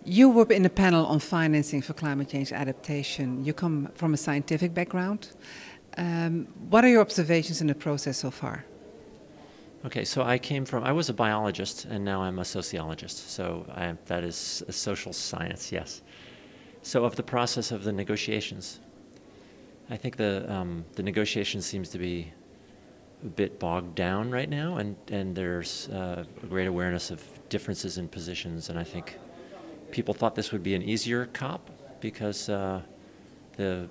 You were in a panel on financing for climate change adaptation. You come from a scientific background. What are your observations in the process so far? Okay, so I was a biologist and now I'm a sociologist. So that is a social science, yes. So of the process of the negotiations, I think the negotiation seems to be a bit bogged down right now, and there's a great awareness of differences in positions, and I think people thought this would be an easier COP because the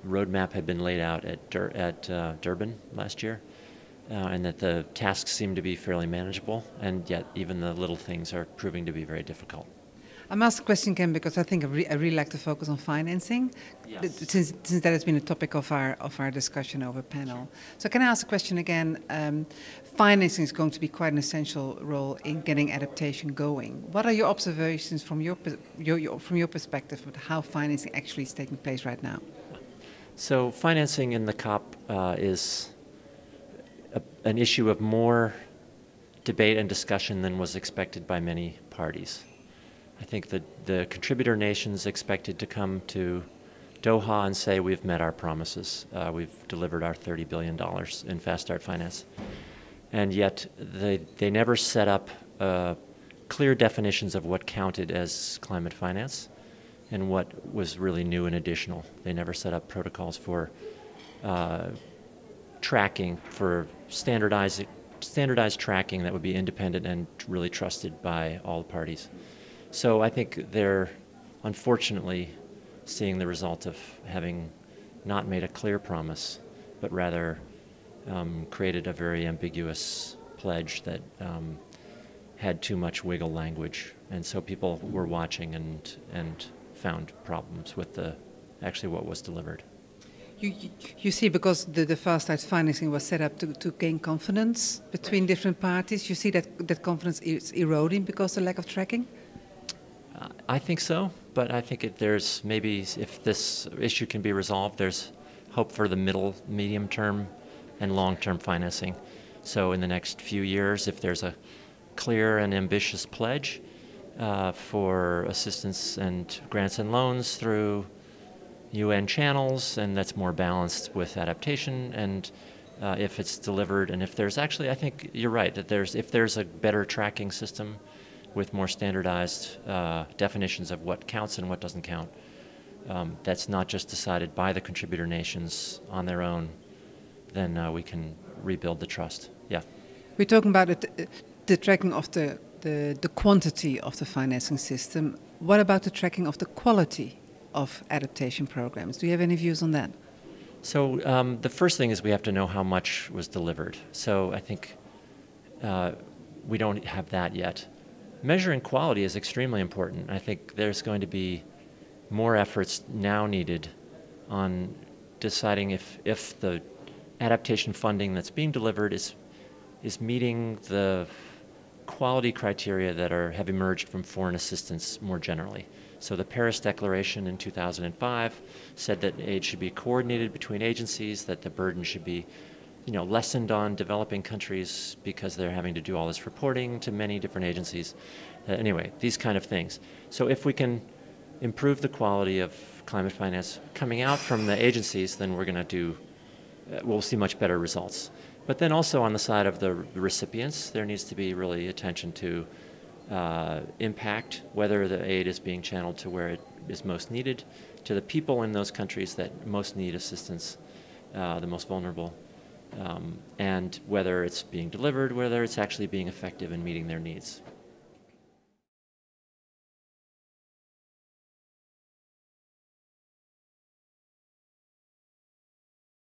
roadmap had been laid out at Durban last year, and that the tasks seem to be fairly manageable, and yet even the little things are proving to be very difficult. I'm asking the question again because I think I really like to focus on financing, Yes. since that has been a topic of our discussion over panel. So can I ask the question again? Financing is going to be quite an essential role in getting adaptation going. What are your observations from your perspective of how financing actually is taking place right now? So financing in the COP is an issue of more debate and discussion than was expected by many parties. I think that the contributor nations expected to come to Doha and say we've met our promises, we've delivered our $30 billion in fast start finance. And yet they never set up clear definitions of what counted as climate finance and what was really new and additional. They never set up protocols for tracking, for standardized tracking that would be independent and really trusted by all parties. So I think they're unfortunately seeing the result of having not made a clear promise, but rather created a very ambiguous pledge that had too much wiggle language. And so people were watching and found problems with actually what was delivered. You see, because the fast start financing was set up to gain confidence between different parties, you see that confidence is eroding because of the lack of tracking? I think so, but I think there's maybe, if this issue can be resolved, there's hope for the medium term and long-term financing. So in the next few years, if there's a clear and ambitious pledge for assistance and grants and loans through UN channels, and that's more balanced with adaptation, and if it's delivered, and if there's actually, I think you're right, that if there's a better tracking system with more standardized definitions of what counts and what doesn't count, that's not just decided by the contributor nations on their own, then we can rebuild the trust. Yeah. We're talking about the tracking of the quantity of the financing system. What about the tracking of the quality of adaptation programs? Do you have any views on that? So the first thing is we have to know how much was delivered. So I think we don't have that yet. Measuring quality is extremely important. I think there's going to be more efforts now needed on deciding if the adaptation funding that's being delivered is meeting the quality criteria that have emerged from foreign assistance more generally. So the Paris Declaration in 2005 said that aid should be coordinated between agencies, that the burden should be lessened on developing countries because they're having to do all this reporting to many different agencies. Anyway, these kind of things. So if we can improve the quality of climate finance coming out from the agencies, then we'll see much better results. But then also on the side of the recipients, there needs to be really attention to impact, whether the aid is being channeled to where it is most needed, to the people in those countries that most need assistance, the most vulnerable, and whether it's being delivered, whether it's actually being effective in meeting their needs.